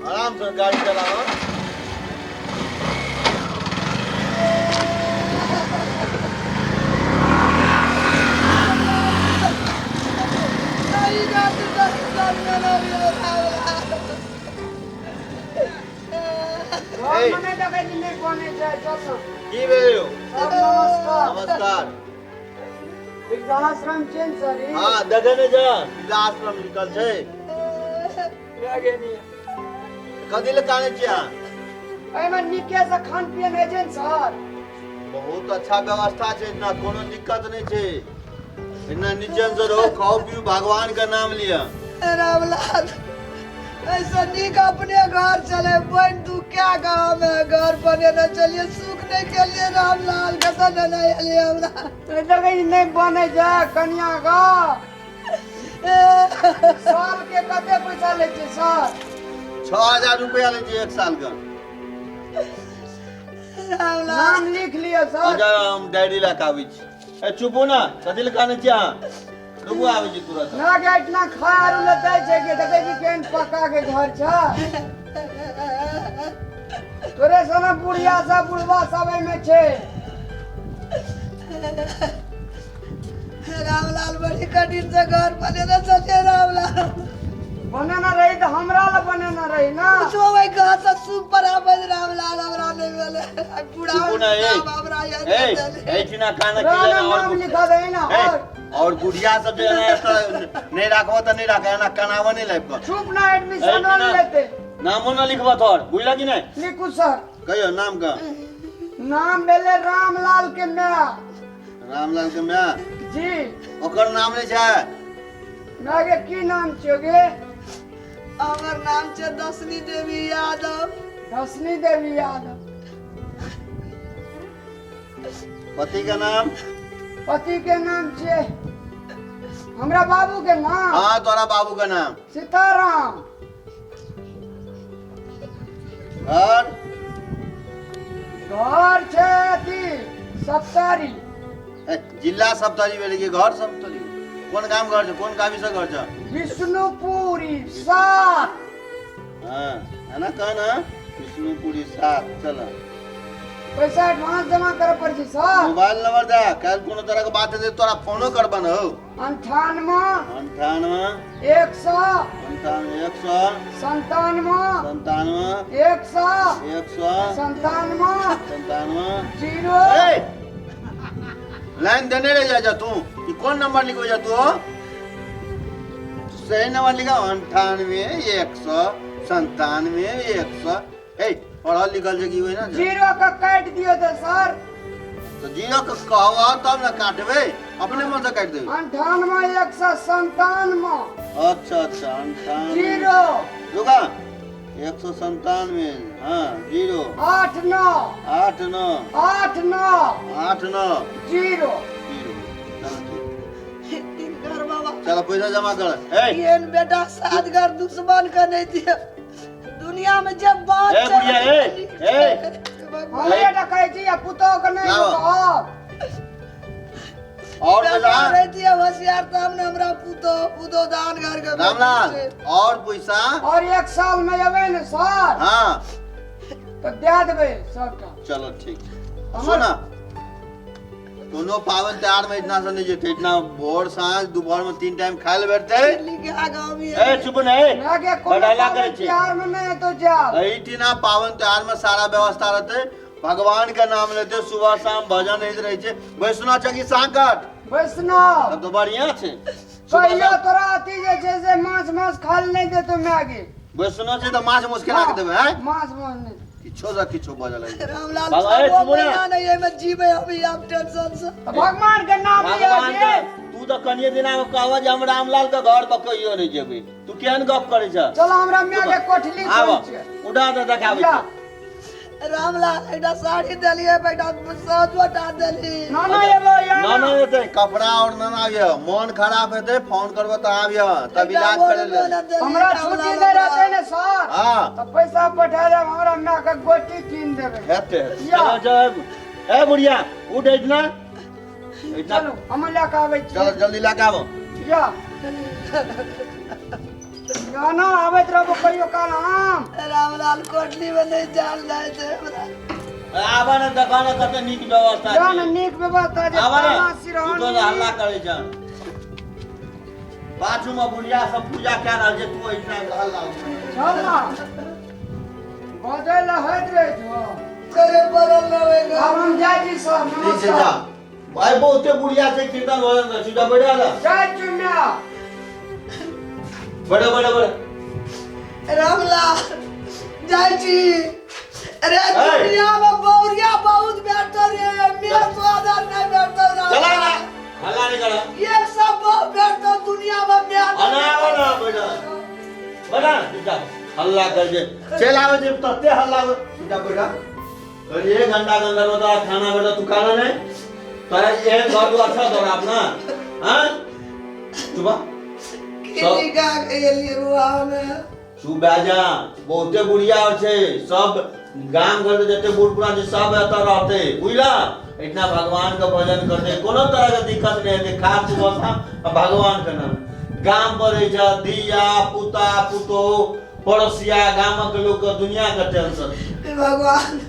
आराम से गाड़ी चलाओ। की भेलो? नमस्कार। वृद्धाश्रम चेन सर। हाँ देखे नहीं जा वृद्धाश्रम निकल छे। कदी ले काने छिया? एमे निके से खान पियन एजेंट सर। बहुत अच्छा व्यवस्था छे, ना कोनो दिक्कत नहीं छे। इतना निचन से रहो, खाओ पियो, भगवान का नाम लिया। रामलाल ऐसा नहीं का अपने घर चले बन तू क्या गाँव में घर बने न चलिए सुख नहीं के लिए रामलाल कसा नहीं लिए हमरा तो कहीं नहीं बने जा कन्या का साल के कते पैसा ले छे सर? 6000 रुपया ले एक साल का। रामलाल नाम लिख लियो सर। अच्छा हम डायरी ला कावी छी। ए चुपो ना कदी ले काने छिया? रुको आवे छी तुरंत। ना के इतना खार लेते छे के देखे कि केन पका के घर छ। तोरे सोना बुढ़िया सा बुढ़वा सब में छे। रामलाल बड़ी कठिन से घर बने न चलिए रामलाल बने ना रही तो हमरा ला बने ना रही ना। तो भाई कहा से सुख पर आवाज रामलाल हमरा नहीं मिले बुढ़ा चुपो ना हमरा ए चिना काना राम की ना नाम लिखा दे ना और गुड़िया सब जो है तो नहीं रखबो तो नहीं रखे ना कनावा नहीं लाइब कर। चुप ना एडमिशन वाले लेते। नामो ना लिखबा तोर बुझला कि नहीं? लिखू सर। कहियो नाम का। नाम बेले रामलाल के मैया। रामलाल के मैया जी। ओकर नाम नहीं छै? नागे की नाम छेगे? हमर नाम छे दसनी देवी यादव। दसनी देवी यादव। पति का नाम? पति के नाम छे हमरा बाबू के नाम। हाँ तोरा बाबू का नाम? सीताराम। घर? घर छे अथी सप्तारी। जिला सप्तरी बेले के घर सप्तरी कौन काम घर छ? कौन काबी से घर छ? विष्णुपुरी 7। हां है ना कौन है? विष्णुपुरी 7। चल पैसा एडवांस जमा करे पड़ छी सर। मोबाइल नंबर दे, कल कोनो तरह के बात है तोरा फोनो कर बन हो। 98 98 100 100 97 97 100 100 97 97 0। लाइन देने रह जा तू कि कौन नंबर लिखो जा तू? सही नंबर लिखा 98 100 97 100। ए पढ़ल लिखल जगी होई ना 0 का काट दियो तो सर। तो 0 का कहवा तब ना काटबे, अपने मन से काट देबे। 98 197 अच्छा 98 0 रुका 197 हाँ 0 89 89 89 89 0। घर बाबा चलो पैसा जमा कर। ये बेटा साथ घर दुश्मन का नहीं दिया दुनिया में जब बात ए बुढ़िया हम बेटा कहे छी या पुतो के नहीं और पैसा रही थी होशियार तो हमने हमरा पुतो दान घर के रामलाल और पैसा और 1 साल में अबे न सर। हाँ तो दे देबे सबका। चलो ठीक। सुना कोनो पावन त्योहार में इतना सा नहीं जेते, इतना भोर सांझ दोपहर में 3 टाइम खाए ले बैठते। ए चुप नहीं आगे कोई प्यार में नहीं तो जा ना पावन त्योहार में सारा व्यवस्था रहते, भगवान का नाम लेते, सुबह शाम भजन होइत रहे छे। वैष्णव चकी सांकट वैष्णव तब तो बढ़िया छे। कहियो तोरा अथी जे छे से मांस खाल नहीं दे तो मैं आगे वैष्णव छे तो माछ मुश्किल ना देबे हैं मांस नहीं किछो जा किछो बजल है। रामलाल भगवान सब महीना नहीं है मैं जीवे अभी आप टेंशन से भगवान के नाम लिया भगवान के। तू तो कनिए दिना में कहवा जे हम रामलाल के घर पर कहियो नहीं जेबे। तू केहन गप करे छ? चलो हमरा में आगे कोठली आवा खोल छे उठा दे देखाबे जा। छी। रामलाल एकटा साड़ी देलिए बेटा सजवटा देली ना ना एबो ना ना हेतै कपड़ा और ना आबिय मन खराब हेतै फोन करबो त आबिय तब इलाज करे ले हमरा छुट्टी नहीं रहते ने सर हां तो पैसा पठा देब हमरा मां के गोटी कीन देबे हेतै चलो जब ए बुढ़िया उठ इतना चलो हम लेके आबै छी चलो जल्दी लेके आबो या गाना आबैत रहबो कहियो काल हम रामलाल कोटली में नहीं जाल जाए थे हमरा आबा ने दुकान कते नीक व्यवस्था जान छै नीक व्यवस्था जे आबा ने ताला तू सिरहानी तो हल्ला करे छ बाथरूम में बुढ़िया सब पूजा कए रहल छै तू इतना हल्ला चल ना बजै ला हट रे जो करे बरल रहेगा अब हम जाय छी सर ठीक छै नमस्कार जा भाई बहुते बुढ़िया छै कीर्तन हो रहा सीधा बैठा जा जय चुम्या बड़े बड़े बड़े रामलाल जाय छी अरे दुनिया में बौरिया बहुत बैठो रे मेरा स्वादर नहीं बैठो चला ना रामलाल हल्ला नहीं करा ये सब बहुत बैठो दुनिया में बैठो आना बेटा बेटा सीधा हल्ला कर जे चल आवे जे तते हल्ला सीधा बेटा और ये घंटा के अंदर होता खाना बेटा तू खाना नहीं तारा ये घर तो अच्छा दो अपना हां सुबह किसी का गेली रुआ में तू बाजा बहुते बुढ़िया छै सब गांव घर जते बूढ़ पुरान छै सब एत रहते बुझला इतना भगवान का भजन करते कोनो तरह के दिक्कत नहीं है खास सुबह भगवान के नाम गांव पर जा दिया पुता पुतो पड़ोसिया गांव के लोग दुनिया का टेंशन भगवान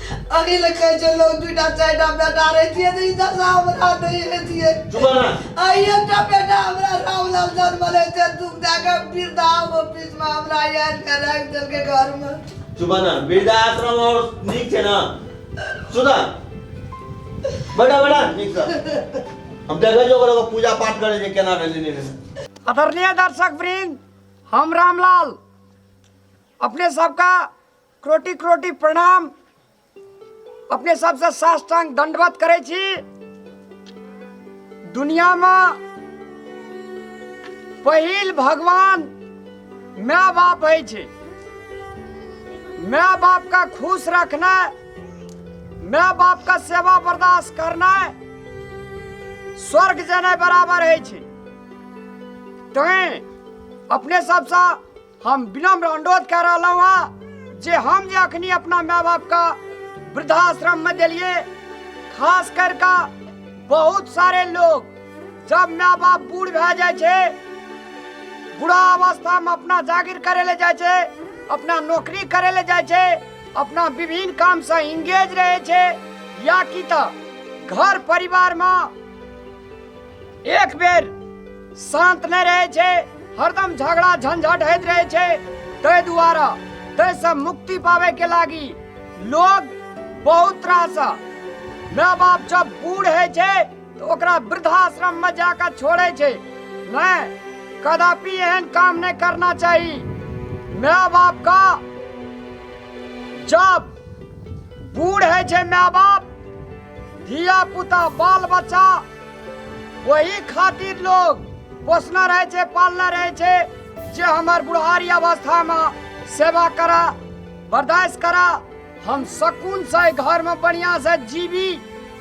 अगिल के जो लोग दुटा चारटा बेटा रहतिए तो दशा हमरा नहीं रहतिए चुप ना आई एकटा बेटा हमरा रामलाल जन्म लेते दुख देके वृद्धा ऑफिस में हमरा यार के रख देल के घर में चुप ना वृद्धाश्रम और नीक छै ना सुधा बड़ा बड़ा नीक सा हम देखे जो करो पूजा पाठ करे जे केना भेलै नहीं भेलै आदरणीय दर्शक वृंद हम रामलाल अपने सबका कोटि कोटि प्रणाम अपने सबसे साष्टांग दंडवत करे छी दुनिया में पहिल भगवान माँ बाप है छे माँ बाप का खुश रखना माँ बाप का सेवा बर्दाश्त करना स्वर्ग जने बराबर है छे तो अपने सबसे हम विनम्र अनुरोध कर रहा हूँ जे हम जे अखनी अपना माँ बाप का वृद्धाश्रम में दिलिए खास करके बहुत सारे लोग जब माँ बाप बूढ़ भे जाए छे बुढ़ा अवस्था में अपना जागीर करे ले जाए छे अपना नौकरी करे ले जाए छे अपना विभिन्न काम से इंगेज रहे छे या कि तो घर परिवार में एक बेर शांत नहीं रहे छे हरदम झगड़ा झंझट होत रहे छे तै द्वारा तै से मुक्ति पावे के लागी लोग बहुत तरह से माँ बाप जब बूढ़ है छे तो ओकरा वृद्धाश्रम में जाकर छोड़े छे नहीं कदापि एहन काम नहीं करना चाहिए माँ बाप का जब बूढ़ है छे माँ बाप धिया पुता बाल बच्चा वही खातिर लोग पोसना रहे छे पालना रहे छे जे हमार बुढ़ारी अवस्था में सेवा करा बर्दाश्त करा हम सकून से घर में बढ़िया से जीवी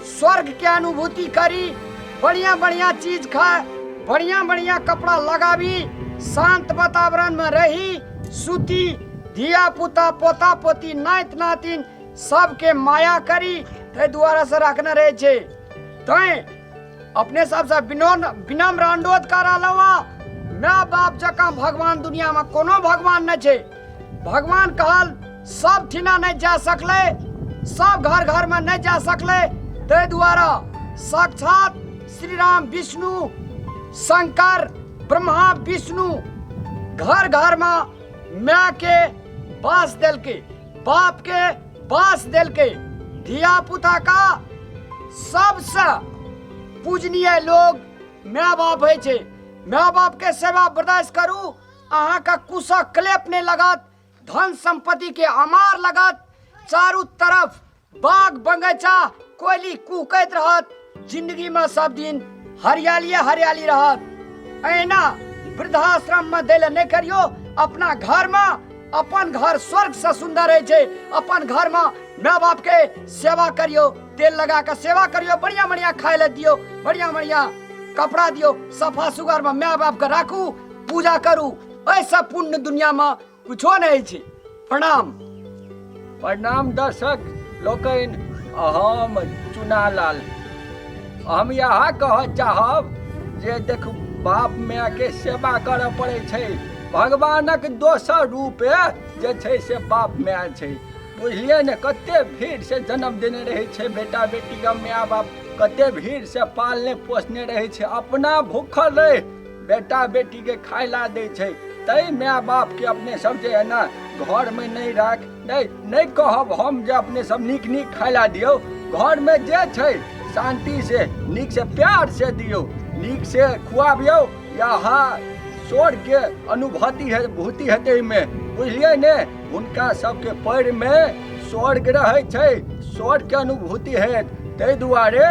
स्वर्ग के अनुभूति करी बढ़िया बढ़िया चीज खाए बढ़िया बढ़िया कपड़ा लगावी शांत वातावरण में रही सूती धिया पुता पोता पोती नात नातिन सबके माया करी ते द्वारा से रखना रहे छे तै अपने सबसे विनम्र अनुरोध कर रहा माँ बाप जका भगवान दुनिया में कोनो भगवान न छे भगवान कहल सब ठिना नहीं जा सकले सब घर घर में नहीं जा सकले ते द्वारा साक्षात श्री राम विष्णु शंकर ब्रह्मा विष्णु घर घर में माँ के बास दिल के बाप के बास दिल के धिया पुता का सबसे पूजनीय लोग माँ बाप है छे माँ बाप के सेवा बर्दाश्त करू अहाँ का कुशा क्लेप ने लगत धन संपत्ति के अमार लगत चारों तरफ बाग बगीचा कोयली कुकैत रहत जिंदगी में सब दिन हरियाली हरियाली रहत ऐना वृद्धाश्रम में दिल नहीं करियो अपना घर में अपन घर स्वर्ग से सुंदर है छे अपन घर में माँ बाप के सेवा करियो, तेल लगा कर सेवा करियो, बढ़िया बढ़िया खाए ले दियो, बढ़िया बढ़िया कपड़ा दियो, सफा सुगर में माँ बाप के राखू, पूजा करू। ऐसा पुण्य दुनिया में कुछो नहीं छै। प्रणाम। प्रणाम दर्शक लोकनि, हम चुनालाल। हम यहाँ कह चाहब जे देखू, बाप माय के सेवा करऽ पड़ै छै। भगवानक दोसर रूप जे छै से बाप माय छै। बुझलिए ने, कते भीड़ से जन्म देने रहे छै बेटा बेटी का माय बाप, कते भीड़ से पालने पोसने रहे छै। अपना भूखल रहे बेटा बेटी के खाय ला दै छै। तै माय बाप के अपने सब जे है ना घर में नहीं राख, नहीं कहब हम जे अपने सब नीक नीक खाय ला दियो। घर में जे छै शांति से नीक से प्यार से दियो, नीक से खुआबियो, यहाँ स्वर्ग के अनुभूति है, भूति हेतै में। बुझलिए ने, उनका सबके पैर में स्वर्ग रहे छै, स्वर्ग के अनुभूति है। तै दुआरे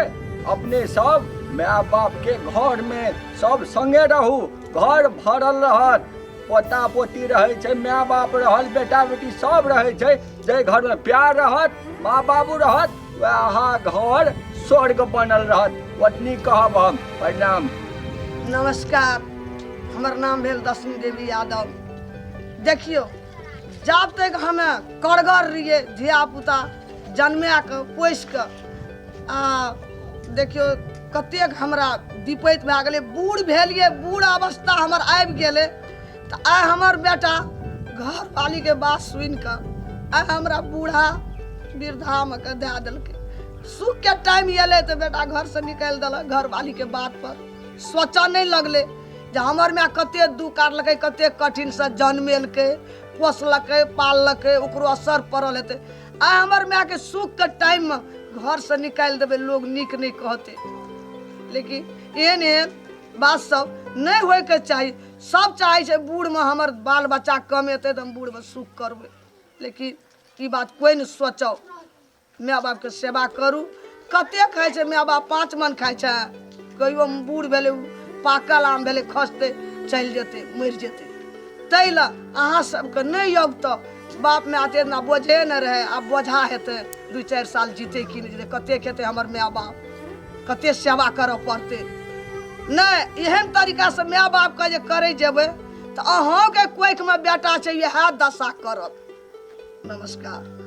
अपने सब माय बाप के घर में सब संगे रहू। घर भरल रहत, पोता पोती रहे छै, माय बाप रहल, बेटा बेटी सब रहे छै। जे घर में प्यार रहत, माँ बाबू रहत, वहाँ घर स्वर्ग बनल रहत। ओतनी कहब हम। प्रणाम। नमस्कार, हमर नाम भेल दशमी देवी यादव। देखियो, जब तक हमें करगर रहिए धिया पुता जन्मा के पोस के, देखियो कतेक हमरा विपैत भए गेलै, बूढ़ भेलिए, बूढ़ अवस्था हमर आबि गेलै। तो आइ हमर बेटा घर वाली के बात सुनि के आइ हमरा बूढ़ा वृद्धा में के दे दिलकै। सुख के टाइम एलै तो बेटा घर से निकाल दिलक। घर वाली के बात पर सोचा नहीं लगले जे हमर में कते दुख काटलकै, कते कठिन से जन्मेलकै, पोसलकै, पाललकै, ओकरो असर पड़ल हेतै। आइ हमर माय के सुख के टाइम में घर से निकाल देबै, लोग नीक नहीं कहते। लेकिन एहन एहन बात सब नहीं होय के चाही। सब चाहे छै बूढ़ में हमर बाल बच्चा कमेतै तो हम बूढ़ में सुख करबै। लेकिन ई बात कोई नहीं सोचो। माय बाप के सेवा करू। कते खाए छै माय बाप, 5 मन खाए छै, कहियो बूढ़ भेलै, पाकल आम भेलै, खसते चल जेतै, मर जेतै। तै ला अहाँ सबके नहीं योग तो बाप में आते ना बोझे न रहे। अब बोझा हेतै, 2-4 साल जीते कि नहीं जीते, कते खेते हमर माय बाप, कते सेवा करऽ पड़ते। नहीं एहन तरीका से माय बाप के जे करे जेबै तो अहाँ के कोख में बेटा छै, इएह दशा करत। नमस्कार।